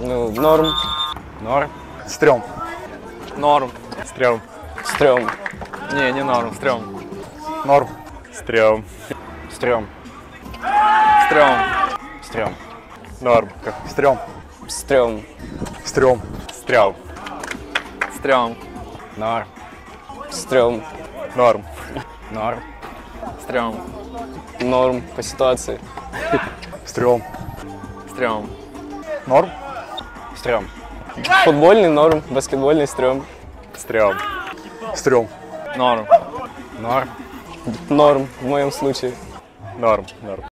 Ну, норм. Норм. Стрём. Норм. Стрём. Стрём. Не норм. Стрём. Норм. Стрём. Стрём. Стрём. Стрём. Норм. Стрём. Стрём. Стрём. Стрём. Стрём. Норм. Стрём. Норм. Норм. Стрём. Норм по ситуации. Стрём. Стрём. Норм. Стрём. Футбольный норм, баскетбольный стрём. Стрём. Стрём. Норм. Норм. Норм в моем случае. Норм. Норм.